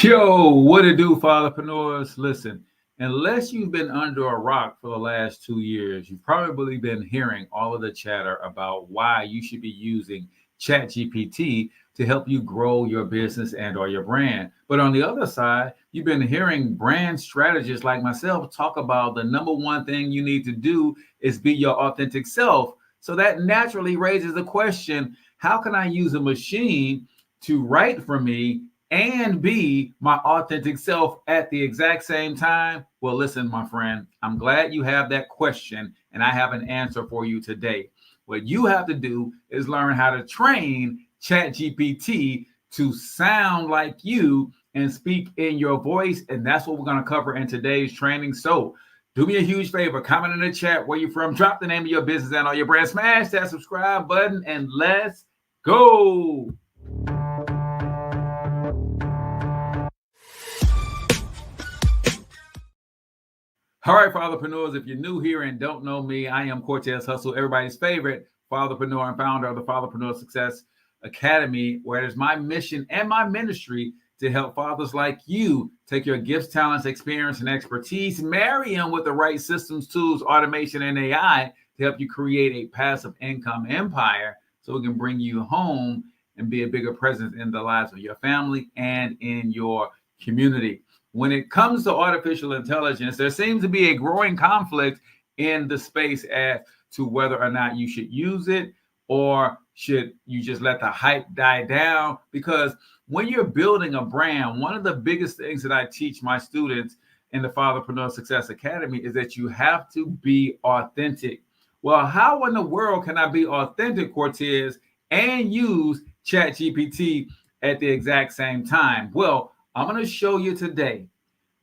Yo, what it do, fatherpreneurs? Listen, unless you've been under a rock for the last 2 years, you've probably been hearing all of the chatter about why you should be using ChatGPT to help you grow your business and or your brand. But on the other side, you've been hearing brand strategists like myself talk about the number one thing you need to do is be your authentic self. So that naturally raises the question, how can I use a machine to write for me and be my authentic self at the exact same time? Well, listen, my friend, I'm glad you have that question, and I have an answer for you today. What you have to do is learn how to train ChatGPT to sound like you and speak in your voice, and that's what we're going to cover in today's training. So, do me a huge favor, comment in the chat where you're from, drop the name of your business and all your brand, smash that subscribe button, and let's go. All right, fatherpreneurs, if you're new here and don't know me, I am Cortez Hustle, everybody's favorite fatherpreneur and founder of the Fatherpreneur Success Academy, where it is my mission and my ministry to help fathers like you take your gifts, talents, experience, and expertise, marry them with the right systems, tools, automation, and AI to help you create a passive income empire so it can bring you home and be a bigger presence in the lives of your family and in your community. When it comes to artificial intelligence, there seems to be a growing conflict in the space as to whether or not you should use it or should you just let the hype die down. Because when you're building a brand, one of the biggest things that I teach my students in the Fatherpreneur Success Academy is that you have to be authentic. Well, how in the world can I be authentic, Cortez, and use ChatGPT at the exact same time? Well, I'm going to show you today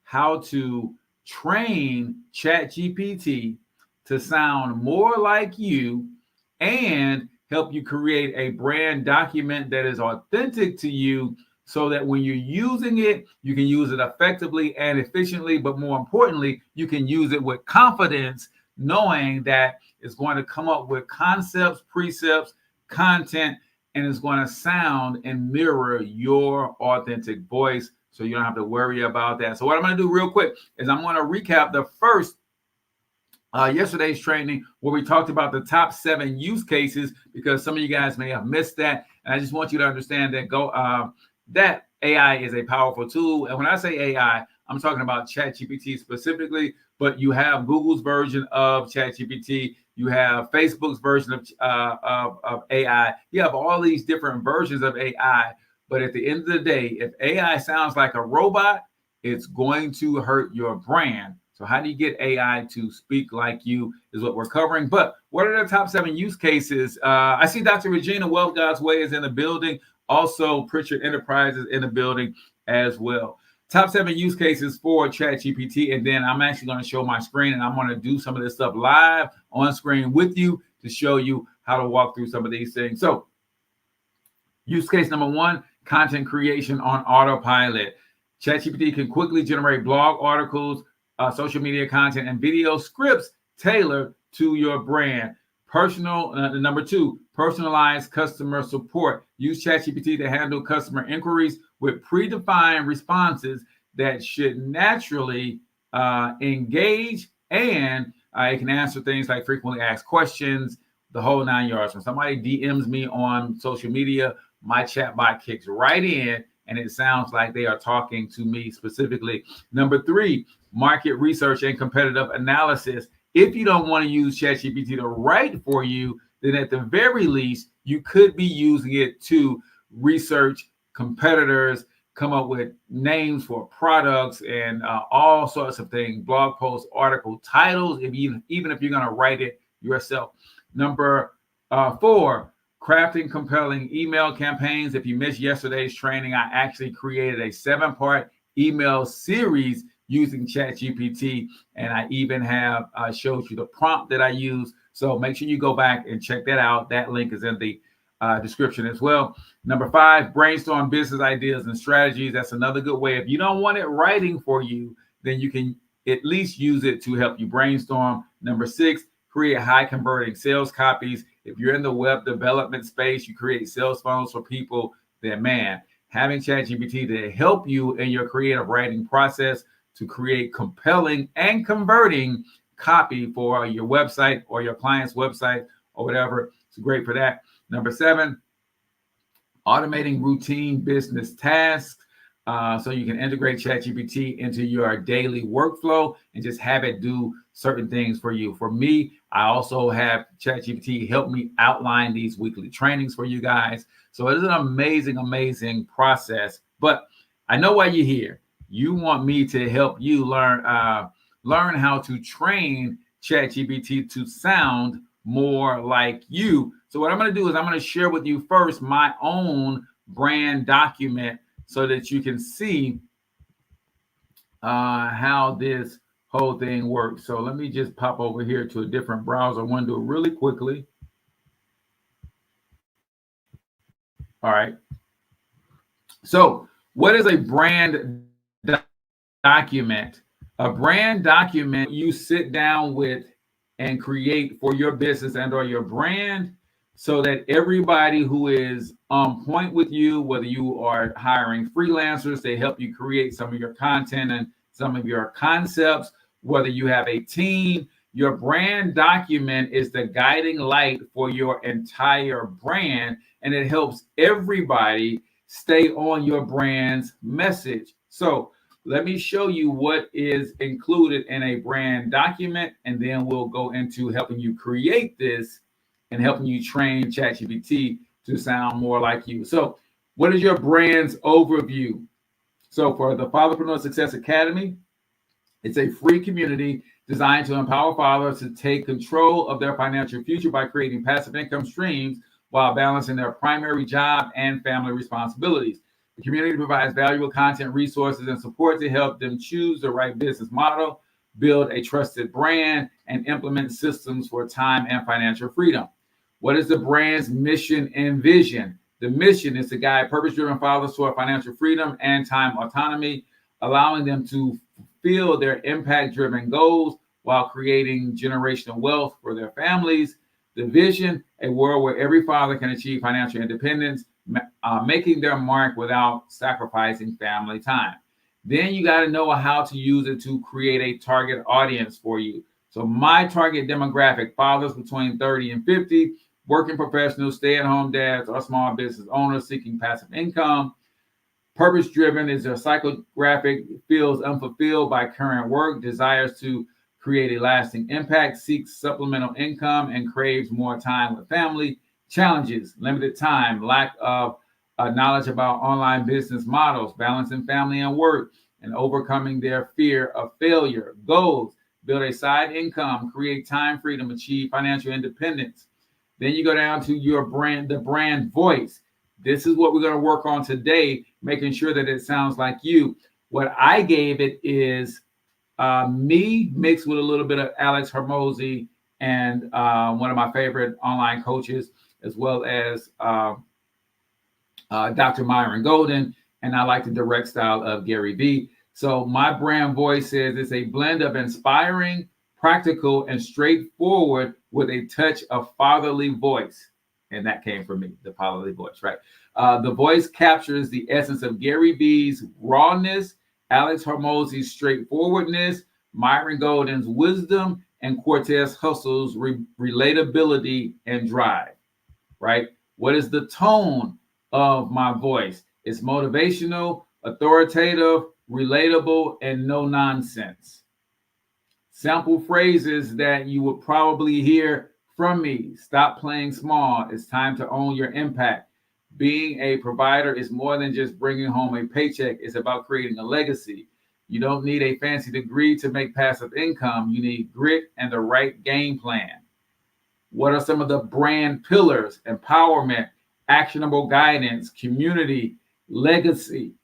how to train ChatGPT to sound more like you and help you create a brand document that is authentic to you so that when you're using it, you can use it effectively and efficiently, but more importantly, you can use it with confidence, knowing that it's going to come up with concepts, precepts, content, and it's going to sound and mirror your authentic voice. So you don't have to worry about that. So what I'm going to do real quick is I'm going to recap the first yesterday's training where we talked about the top 7 use cases, because some of you guys may have missed that. And I just want you to understand that that AI is a powerful tool. And when I say AI, I'm talking about ChatGPT specifically, but you have Google's version of ChatGPT. You have Facebook's version of AI. You have all these different versions of AI. But at the end of the day, if AI sounds like a robot, it's going to hurt your brand. So how do you get AI to speak like you is what we're covering. But what are the top 7 use cases? I see Dr. Regina Wealth God's Way is in the building. Also, Pritchard Enterprises in the building as well. Top 7 use cases for ChatGPT. And then I'm actually going to show my screen, and I'm going to do some of this stuff live on screen with you to show you how to walk through some of these things. So use case number 1, content creation on autopilot. ChatGPT can quickly generate blog articles, social media content, and video scripts tailored to your brand. Number 2, personalized customer support. Use ChatGPT to handle customer inquiries with predefined responses that should naturally engage, and it can answer things like frequently asked questions, the whole 9 yards. When somebody DMs me on social media, my chatbot kicks right in, and it sounds like they are talking to me specifically. Number 3, market research and competitive analysis. If you don't want to use ChatGPT to write for you, then at the very least, you could be using it to research competitors, come up with names for products and all sorts of things, blog posts, article titles, even if you're going to write it yourself. Number 4, crafting compelling email campaigns. If you missed yesterday's training, I actually created a 7-part email series using ChatGPT, and I even have showed you the prompt that I use. So make sure you go back and check that out. That link is in the description as well. Number 5, brainstorm business ideas and strategies. That's another good way. If you don't want it writing for you, then you can at least use it to help you brainstorm. Number 6, create high converting sales copies. If you're in the web development space, you create sales funnels for people, then man, having ChatGPT to help you in your creative writing process to create compelling and converting copy for your website or your client's website or whatever. It's great for that. Number 7, automating routine business tasks. So you can integrate ChatGPT into your daily workflow and just have it do certain things for you. For me, I also have ChatGPT help me outline these weekly trainings for you guys. So it is an amazing, amazing process. But I know why you're here. You want me to help you learn how to train ChatGPT to sound more like you. So what I'm going to do is I'm going to share with you first my own brand document so that you can see how this whole thing works. So let me just pop over here to a different browser. I want to do it really quickly. All right. So what is a brand document? A brand document you sit down with and create for your business and or your brand so that everybody who is on point with you, whether you are hiring freelancers, they help you create some of your content and some of your concepts, whether you have a team, your brand document is the guiding light for your entire brand, and it helps everybody stay on your brand's message. So let me show you what is included in a brand document, and then we'll go into helping you create this and helping you train ChatGPT to sound more like you. So what is your brand's overview? So for the Fatherpreneur Success Academy, it's a free community designed to empower fathers to take control of their financial future by creating passive income streams while balancing their primary job and family responsibilities. The community provides valuable content, resources, and support to help them choose the right business model, build a trusted brand, and implement systems for time and financial freedom. What is the brand's mission and vision? The mission is to guide purpose-driven fathers toward financial freedom and time autonomy, allowing them to fulfill their impact-driven goals while creating generational wealth for their families. The vision, a world where every father can achieve financial independence, making their mark without sacrificing family time. Then you got to know how to use it to create a target audience for you. So my target demographic, fathers between 30 and 50, working professionals, stay-at-home dads, or small business owners seeking passive income. Purpose-driven is a psychographic, feels unfulfilled by current work, desires to create a lasting impact, seeks supplemental income, and craves more time with family. Challenges, limited time, lack of knowledge about online business models, balancing family and work, and overcoming their fear of failure. Goals, build a side income, create time freedom, achieve financial independence. Then you go down to your brand, the brand voice. This is what we're going to work on today, making sure that it sounds like you. What I gave it is me mixed with a little bit of Alex Hormozi and one of my favorite online coaches, as well as Dr. Myron Golden, and I like the direct style of Gary Vee. So my brand voice says it's a blend of inspiring, practical, and straightforward with a touch of fatherly voice. And that came from me, the fatherly voice, right? The voice captures the essence of Gary Vee's rawness, Alex Hormozi's straightforwardness, Myron Golden's wisdom, and Cortez Hustle's relatability and drive, right? What is the tone of my voice? It's motivational, authoritative, relatable, and no nonsense. Sample phrases that you would probably hear from me. Stop playing small. It's time to own your impact. Being a provider is more than just bringing home a paycheck. It's about creating a legacy. You don't need a fancy degree to make passive income. You need grit and the right game plan. What are some of the brand pillars? Empowerment, actionable guidance, community, legacy,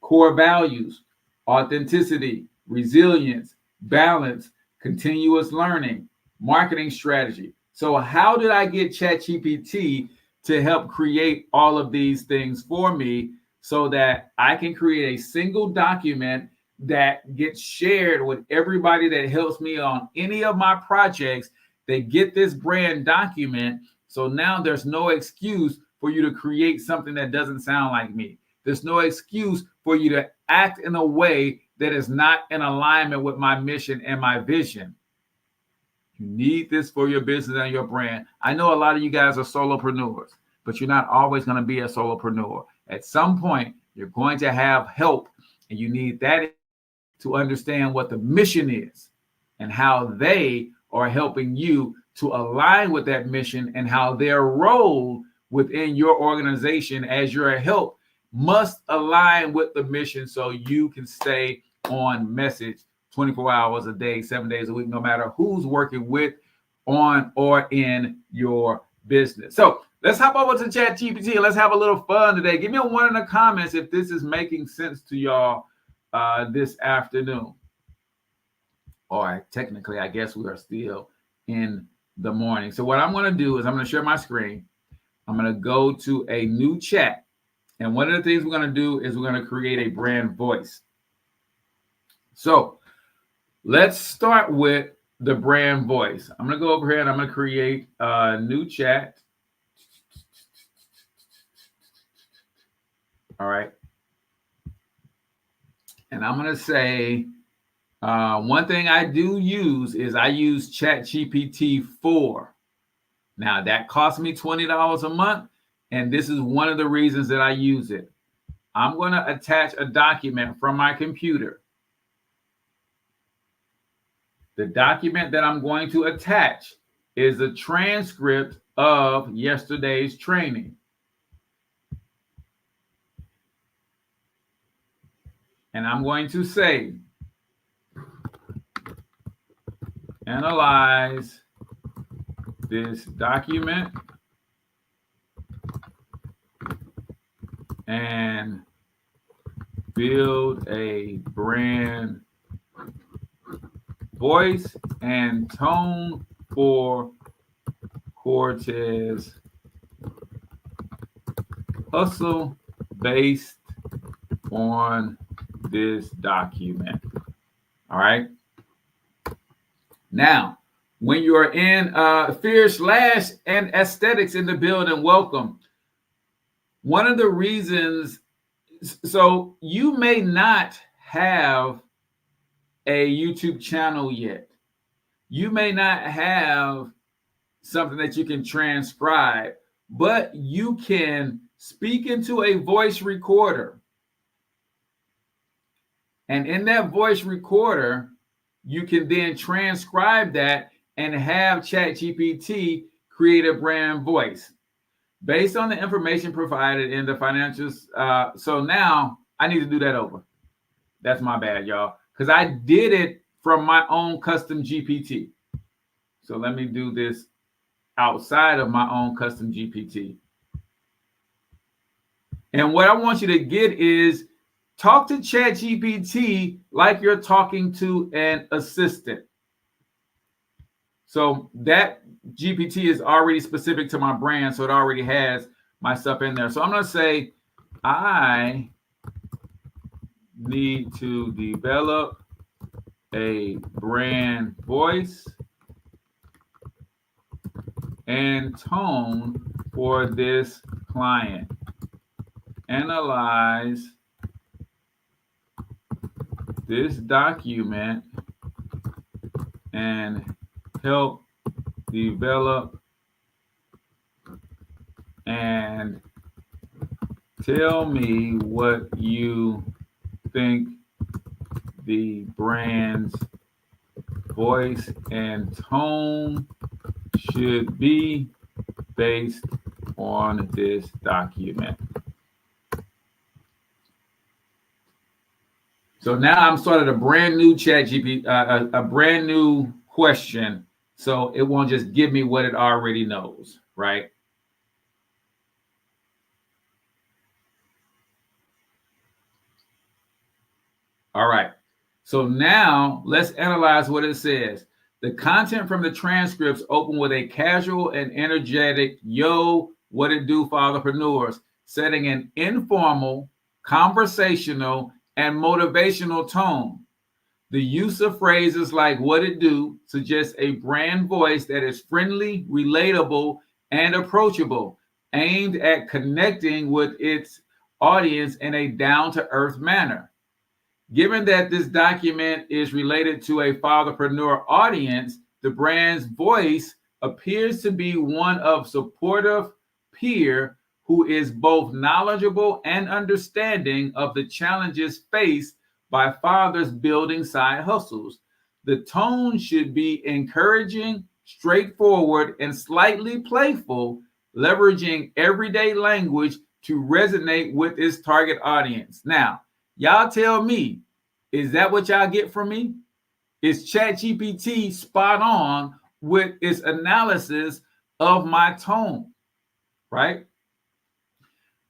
core values, authenticity, resilience, balance, continuous learning, marketing strategy. So how did I get ChatGPT to help create all of these things for me so that I can create a single document that gets shared with everybody that helps me on any of my projects? They get this brand document. So now there's no excuse for you to create something that doesn't sound like me. There's no excuse for you to act in a way that is not in alignment with my mission and my vision. You need this for your business and your brand. I know a lot of you guys are solopreneurs, but you're not always going to be a solopreneur. At some point, you're going to have help, and you need that to understand what the mission is and how they are helping you to align with that mission, and how their role within your organization as your help must align with the mission so you can stay on message 24 hours a day, 7 days a week, no matter who's working with, on, or in your business. So let's hop over to ChatGPT and let's have a little fun today. Give me a 1 in the comments if this is making sense to y'all this afternoon. Or technically, I guess we are still in the morning. So what I'm going to do is I'm going to share my screen. I'm going to go to a new chat. And one of the things we're going to do is we're going to create a brand voice. So let's start with the brand voice. I'm going to go over here and I'm going to create a new chat. All right. And I'm going to say, one thing I do use is I use ChatGPT 4. Now that costs me $20 a month. And this is one of the reasons that I use it. I'm going to attach a document from my computer. The document that I'm going to attach is a transcript of yesterday's training. And I'm going to say, analyze this document and build a brand voice and tone for Cortez Hustle based on this document. All right. Now, when you're in Fear / and Aesthetics in the building, welcome. One of the reasons, so you may not have a YouTube channel yet. You may not have something that you can transcribe, but you can speak into a voice recorder. And in that voice recorder, you can then transcribe that and have ChatGPT create a brand voice based on the information provided in the financials. So now I need to do that over. That's my bad, y'all, because I did it from my own custom GPT. So let me do this outside of my own custom GPT. And what I want you to get is talk to ChatGPT like you're talking to an assistant. So that GPT is already specific to my brand, so it already has my stuff in there. So I'm going to say, I need to develop a brand voice and tone for this client. Analyze this document and help develop and tell me what you think the brand's voice and tone should be based on this document. So now I'm started a brand new ChatGPT, a brand new question. So it won't just give me what it already knows, right? All right. So now let's analyze what it says. The content from the transcripts open with a casual and energetic, yo, what it do, fatherpreneurs, setting an informal, conversational, and motivational tone. The use of phrases like what it do suggests a brand voice that is friendly, relatable, and approachable, aimed at connecting with its audience in a down-to-earth manner. Given that this document is related to a fatherpreneur audience, the brand's voice appears to be one of supportive peer who is both knowledgeable and understanding of the challenges faced by fathers building side hustles. The tone should be encouraging, straightforward, and slightly playful, leveraging everyday language to resonate with its target audience. Now, y'all tell me, is that what y'all get from me? Is ChatGPT spot on with its analysis of my tone, right?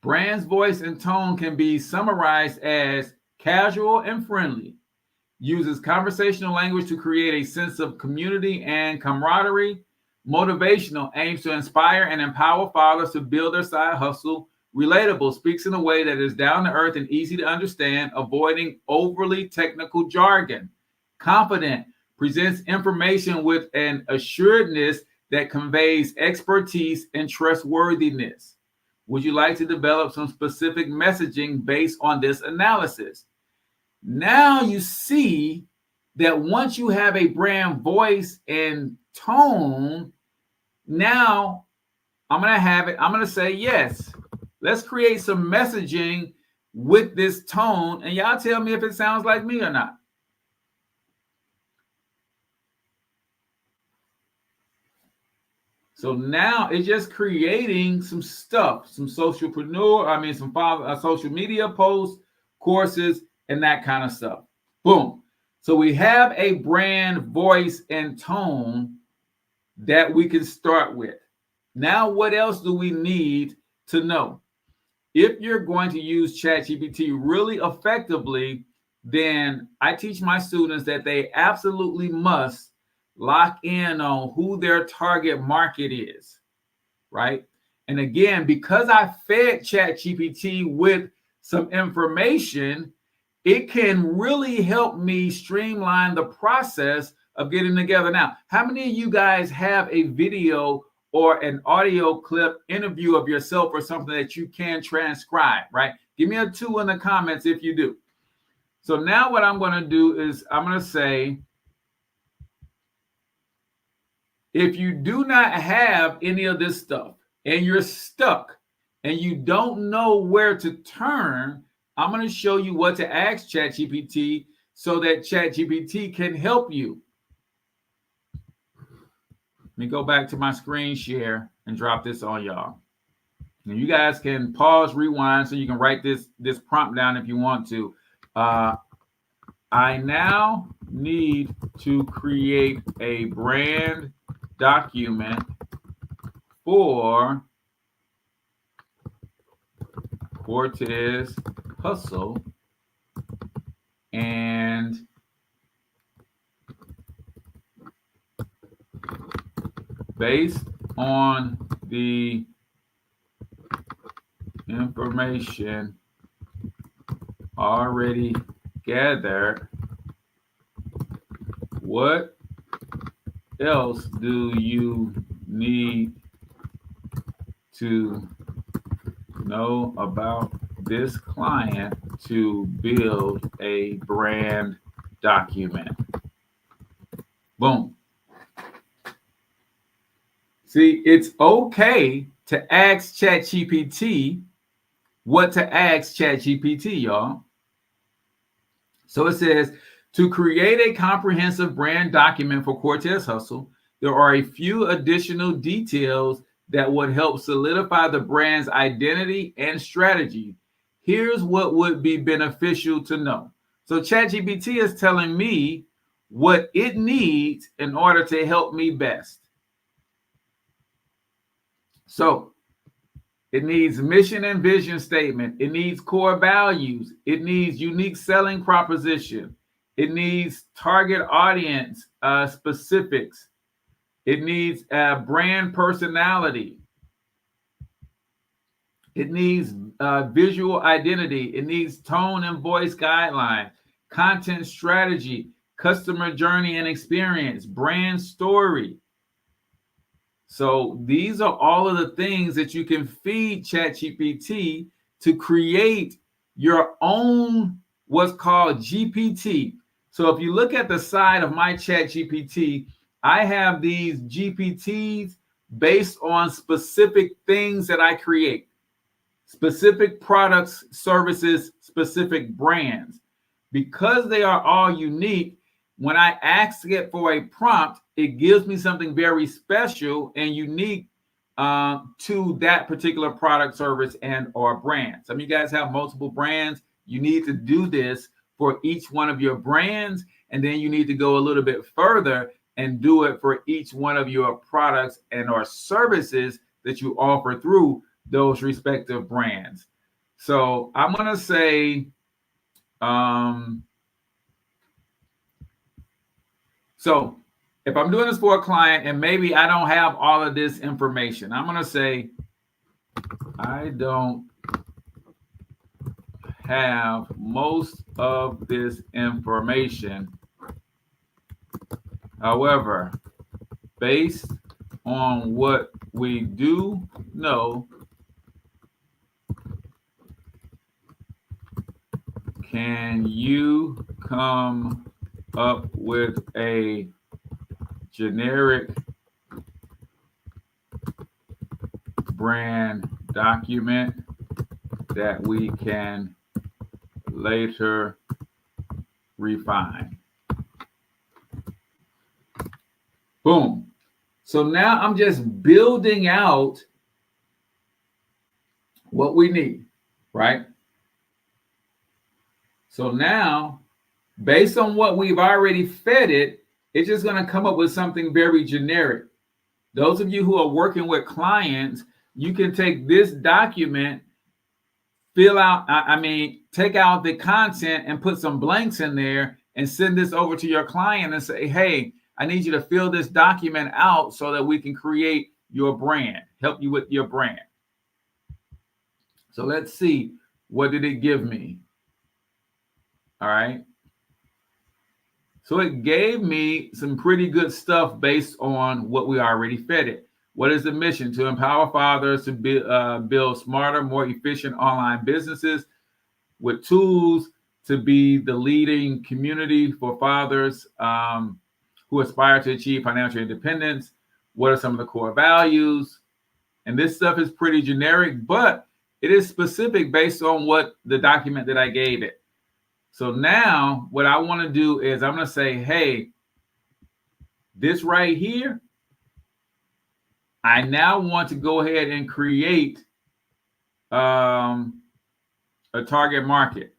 Brand's voice and tone can be summarized as casual and friendly, uses conversational language to create a sense of community and camaraderie, motivational, aims to inspire and empower fathers to build their side hustle, relatable, speaks in a way that is down to earth and easy to understand, avoiding overly technical jargon, confident, presents information with an assuredness that conveys expertise and trustworthiness. Would you like to develop some specific messaging based on this analysis? Now you see that once you have a brand voice and tone, now I'm going to say yes. Let's create some messaging with this tone, and y'all tell me if it sounds like me or not. So now it's just creating some stuff, some social media posts, courses, and that kind of stuff. Boom. So we have a brand voice and tone that we can start with. Now, what else do we need to know? If you're going to use ChatGPT really effectively, then I teach my students that they absolutely must lock in on who their target market is, right? And again, because I fed ChatGPT with some information, it can really help me streamline the process of getting together. Now, how many of you guys have a video or an audio clip interview of yourself or something that you can transcribe, right? Give me a 2 in the comments if you do. So now what I'm going to do is I'm going to say, if you do not have any of this stuff and you're stuck and you don't know where to turn, I'm going to show you what to ask ChatGPT so that ChatGPT can help you. Let me go back to my screen share and drop this on y'all. And you guys can pause, rewind, so you can write this prompt down if you want to. I now need to create a brand document for Cortez Hustle, and based on the information already gathered, what else do you need to know about this client to build a brand document? Boom. See, it's okay to ask ChatGPT what to ask ChatGPT, y'all. So it says, to create a comprehensive brand document for Cortez Hustle, there are a few additional details that would help solidify the brand's identity and strategy. Here's what would be beneficial to know. So ChatGPT is telling me what it needs in order to help me best. So it needs mission and vision statement. It needs core values. It needs unique selling proposition. It needs target audience specifics. It needs brand personality. It needs visual identity. It needs tone and voice guidelines, content strategy, customer journey and experience, brand story. So these are all of the things that you can feed ChatGPT to create your own what's called GPT. So if you look at the side of my ChatGPT, I have these GPTs based on specific things that I create, specific products, services, specific brands. Because they are all unique, when I ask it for a prompt, it gives me something very special and unique to that particular product, service, and or brand. Some of you guys have multiple brands. You need to do this for each one of your brands, and then you need to go a little bit further and do it for each one of your products and or services that you offer through those respective brands. So I'm going to say, so if I'm doing this for a client and maybe I don't have all of this information, I'm going to say, I don't have most of this information. However, based on what we do know, can you come up with a generic brand document that we can later refine? Boom. So now I'm just building out what we need, right? So now, based on what we've already fed it, it's just going to come up with something very generic. Those of you who are working with clients, you can take this document, take out the content and put some blanks in there and send this over to your client and say, hey, I need you to fill this document out so that we can create your brand, help you with your brand. So let's see, what did it give me? All right. So it gave me some pretty good stuff based on what we already fed it. What is the mission? To empower fathers to build smarter, more efficient online businesses with tools to be the leading community for fathers who aspire to achieve financial independence. What are some of the core values? And this stuff is pretty generic, but it is specific based on what the document that I gave it. So now what I want to do is I'm going to say, hey, this right here, I now want to go ahead and create a target market,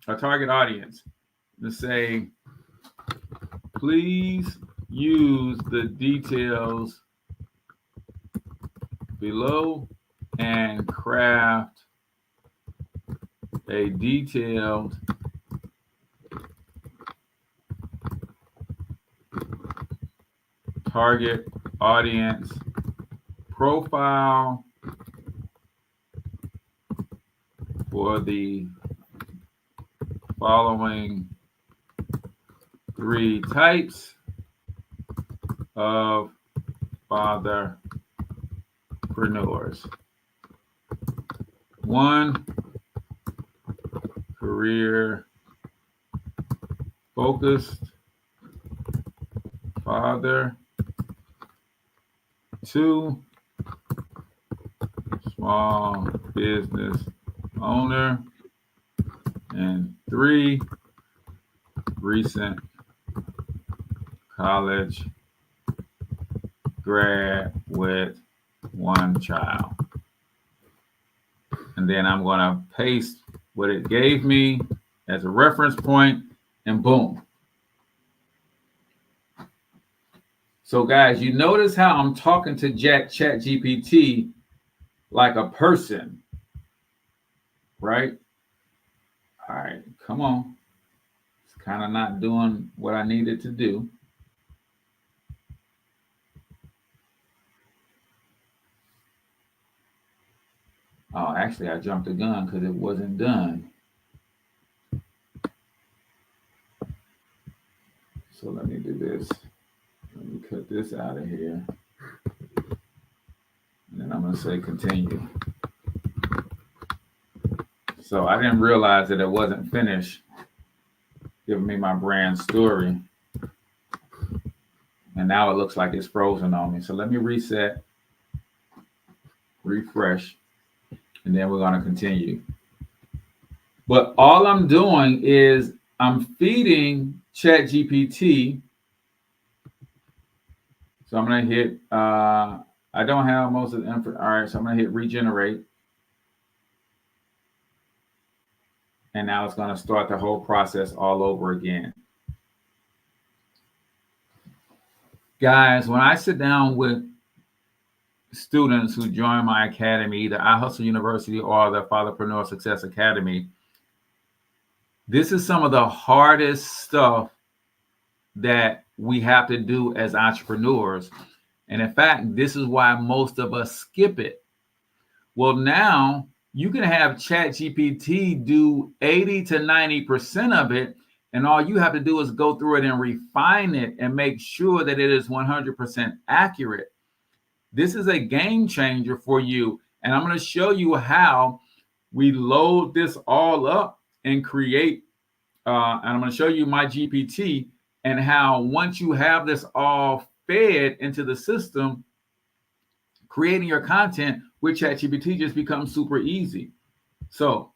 a target audience. To say, please use the details below and craft a detailed target audience profile for the following 3 types of fatherpreneurs. 1, career focused father. 2, small business owner. And 3, recent college grad with 1 child. And then I'm going to paste what it gave me as a reference point, and boom. So guys, you notice how I'm talking to ChatGPT like a person, right? All right, come on. It's kind of not doing what I needed to do. Oh, actually, I jumped the gun because it wasn't done. So let me do this. Let me cut this out of here. And then I'm going to say continue. So I didn't realize that it wasn't finished giving me my brand story. And now it looks like it's frozen on me. So let me reset, refresh, and then we're going to continue. But all I'm doing is I'm feeding ChatGPT. So I'm going to hit, I don't have most of the info. All right, so I'm going to hit regenerate. And now it's going to start the whole process all over again. Guys, when I sit down with students who join my academy, either I Hustle University or the Fatherpreneur Success Academy, this is some of the hardest stuff that we have to do as entrepreneurs. And in fact, this is why most of us skip it. Well, now you can have ChatGPT do 80 to 90% of it. And all you have to do is go through it and refine it and make sure that it is 100% accurate. This is a game changer for you. And I'm going to show you how we load this all up and create. And I'm going to show you my GPT and how once you have this all fed into the system, creating your content with ChatGPT just becomes super easy. So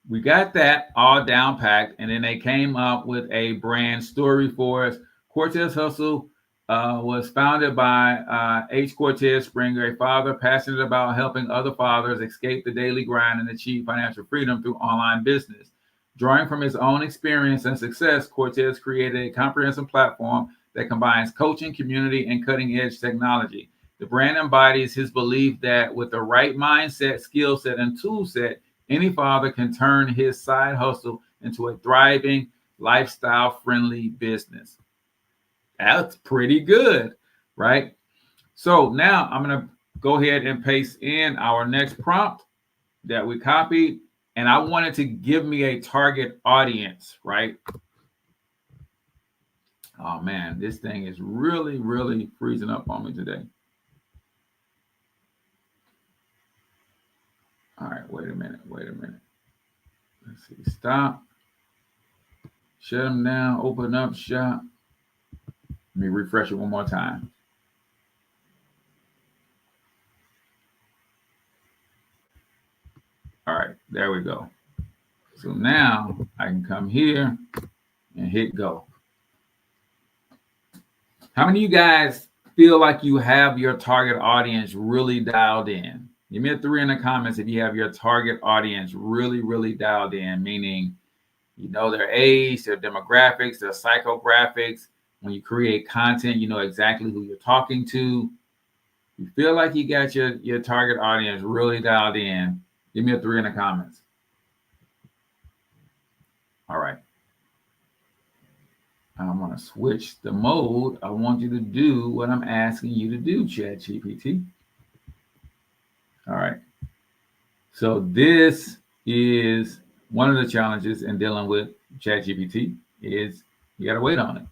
we got that all down packed, and then they came up with a brand story for us. Cortez Hustle was founded by H. Cortez Springer, a father passionate about helping other fathers escape the daily grind and achieve financial freedom through online business. Drawing from his own experience and success, Cortez created a comprehensive platform that combines coaching, community, and cutting-edge technology. The brand embodies his belief that with the right mindset, skill set, and tool set, any father can turn his side hustle into a thriving, lifestyle-friendly business. That's pretty good, right? So now I'm going to go ahead and paste in our next prompt that we copied. And I wanted to give me a target audience, right? Oh, man, this thing is really, really freezing up on me today. All right, wait a minute. Let's see, stop. Shut them down, open up shop. Let me refresh it one more time. All right, there we go. So now I can come here and hit go. How many of you guys feel like you have your target audience really dialed in? Give me a 3 in the comments if you have your target audience really, really dialed in, meaning you know their age, their demographics, their psychographics. When you create content, you know exactly who you're talking to. You feel like you got your target audience really dialed in. Give me a 3 in the comments. All right. I'm going to switch the mode. I want you to do what I'm asking you to do, ChatGPT. All right. So this is one of the challenges in dealing with ChatGPT is you got to wait on it.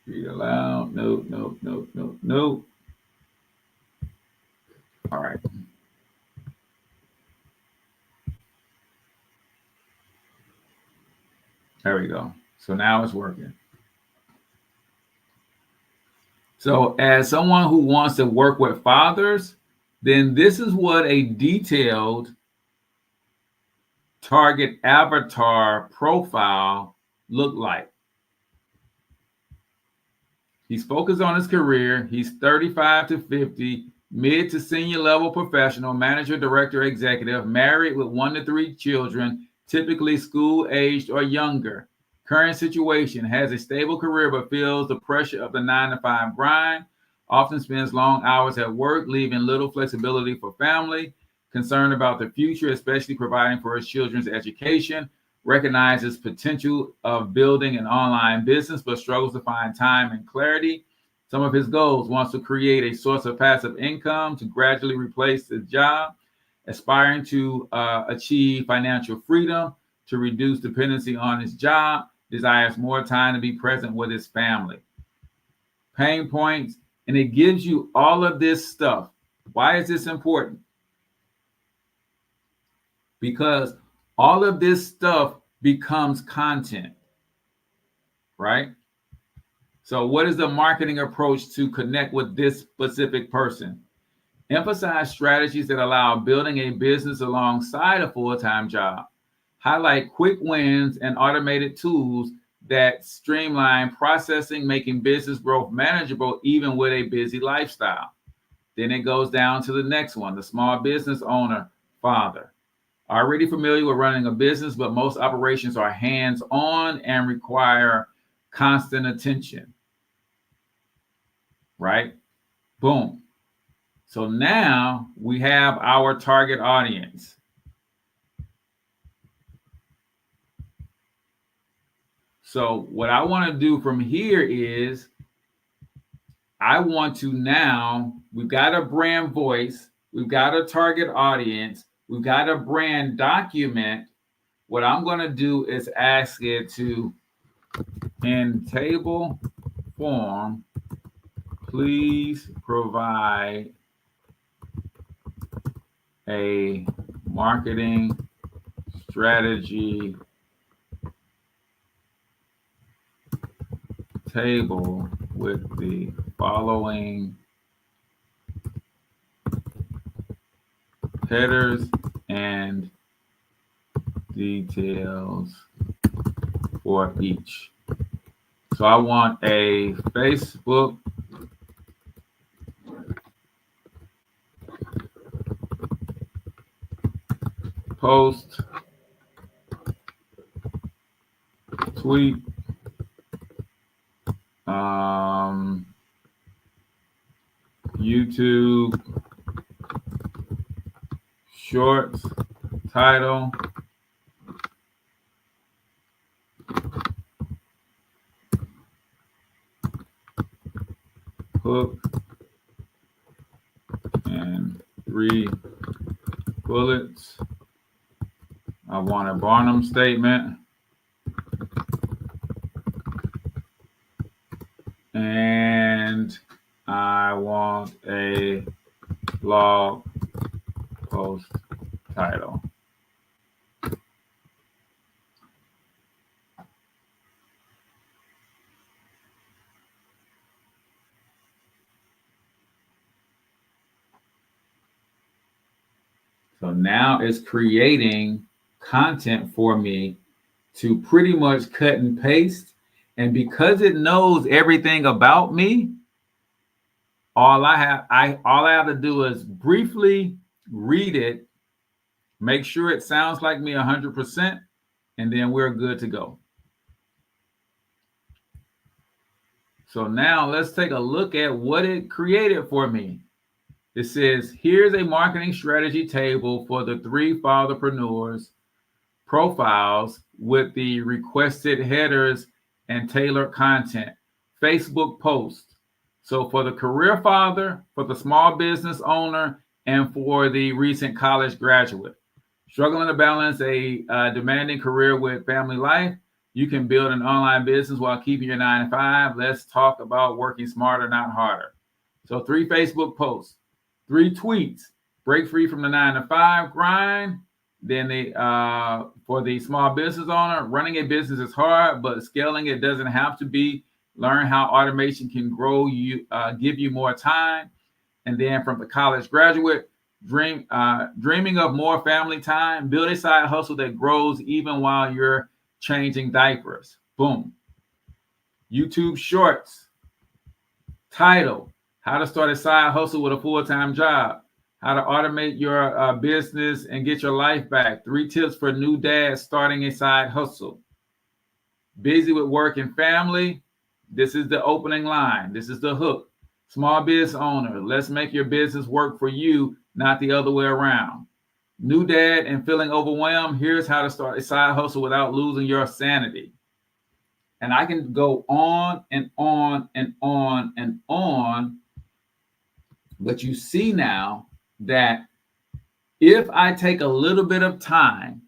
Read aloud. No. All right. There we go. So now it's working. So as someone who wants to work with fathers, then this is what a detailed target avatar profile look like. He's focused on his career. He's 35 to 50, mid to senior level professional, manager, director, executive, married with 1 to 3 children, typically school-aged or younger. Current situation, has a stable career but feels the pressure of the 9-to-5 grind. Often spends long hours at work, leaving little flexibility for family. Concerned about the future, especially providing for his children's education. Recognizes potential of building an online business, but struggles to find time and clarity. Some of his goals: wants to create a source of passive income to gradually replace his job, aspiring to achieve financial freedom, to reduce dependency on his job, desires more time to be present with his family. Pain points: And it gives you all of this stuff. Why is this important? Because all of this stuff becomes content, right? So what is the marketing approach to connect with this specific person? Emphasize strategies that allow building a business alongside a full-time job. Highlight quick wins and automated tools that streamline processing, making business growth manageable even with a busy lifestyle. Then it goes down to the next one, the small business owner, father. Already familiar with running a business, but most operations are hands-on and require constant attention. Right? Boom. So now we have our target audience. So what I want to do from here is I want to now, we've got a brand voice, we've got a target audience, we've got a brand document. What I'm going to do is ask it to, in table form, please provide a marketing strategy table with the following headers and details for each. So I want a Facebook post, tweet, YouTube, shorts, title, hook, and 3 bullets. I want a Barnum statement. And I want a blog post title. So now it's creating content for me to pretty much cut and paste. And because it knows everything about me, all I have to do is briefly read it, make sure it sounds like me 100%, and then we're good to go. So now let's take a look at what it created for me. It says, here's a marketing strategy table for the 3 fatherpreneurs profiles with the requested headers and tailored content. Facebook post. So for the career father, for the small business owner, and for the recent college graduate. Struggling to balance a demanding career with family life, you can build an online business while keeping your 9 to 5. Let's talk about working smarter, not harder. So 3 Facebook posts, 3 tweets, break free from the 9 to 5 grind. Then for the small business owner, running a business is hard, but scaling it doesn't have to be. Learn how automation can grow you, give you more time. And then from the college graduate, dreaming of more family time, build a side hustle that grows even while you're changing diapers. Boom. YouTube shorts. Title, how to start a side hustle with a full-time job. How to automate your business and get your life back. 3 tips for new dads starting a side hustle. Busy with work and family. This is the opening line. This is the hook. Small business owner, let's make your business work for you, not the other way around. New dad and feeling overwhelmed, here's how to start a side hustle without losing your sanity. And I can go on and on and on and on. But you see now that if I take a little bit of time,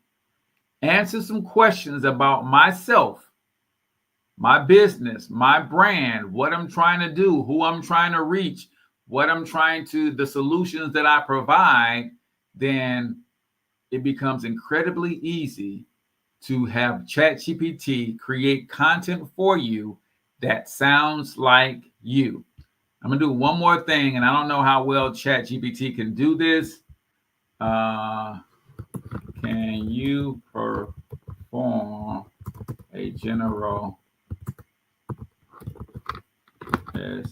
answer some questions about myself, my business, my brand, what I'm trying to do, who I'm trying to reach, the solutions that I provide, then it becomes incredibly easy to have ChatGPT create content for you that sounds like you. I'm gonna do one more thing, and I don't know how well ChatGPT can do this. Can you perform a general SWAT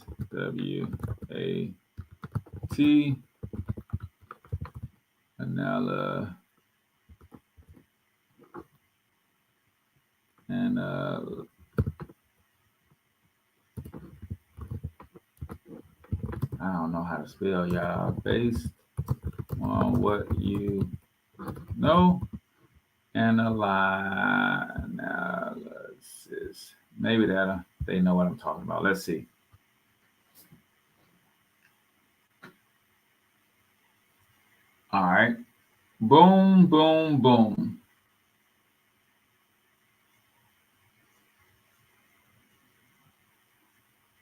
analysis and I don't know how to spell, y'all, based on what you know, analysis. Maybe that they know what I'm talking about. Let's see. All right. Boom, boom, boom.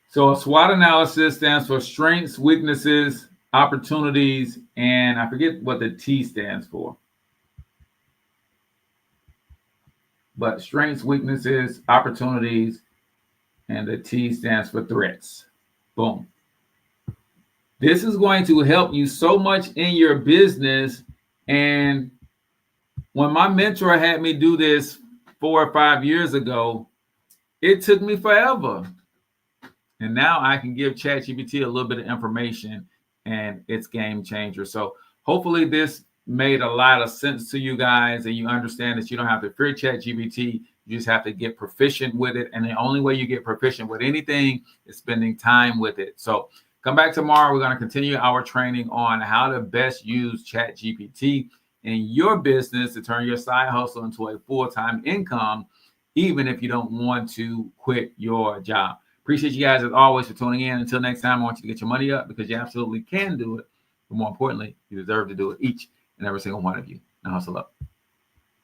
So a SWOT analysis stands for strengths, weaknesses, opportunities, and I forget what the T stands for. But strengths, weaknesses, opportunities, and the T stands for threats. Boom. This is going to help you so much in your business. And when my mentor had me do this 4 or 5 years ago, it took me forever. And now I can give ChatGPT a little bit of information and it's game changer. So hopefully this made a lot of sense to you guys and you understand that you don't have to fear ChatGPT. You just have to get proficient with it. And the only way you get proficient with anything is spending time with it. So come back tomorrow. We're going to continue our training on how to best use ChatGPT in your business to turn your side hustle into a full-time income, even if you don't want to quit your job. Appreciate you guys as always for tuning in. Until next time, I want you to get your money up because you absolutely can do it. But more importantly, you deserve to do it, each and every single one of you. Now hustle up.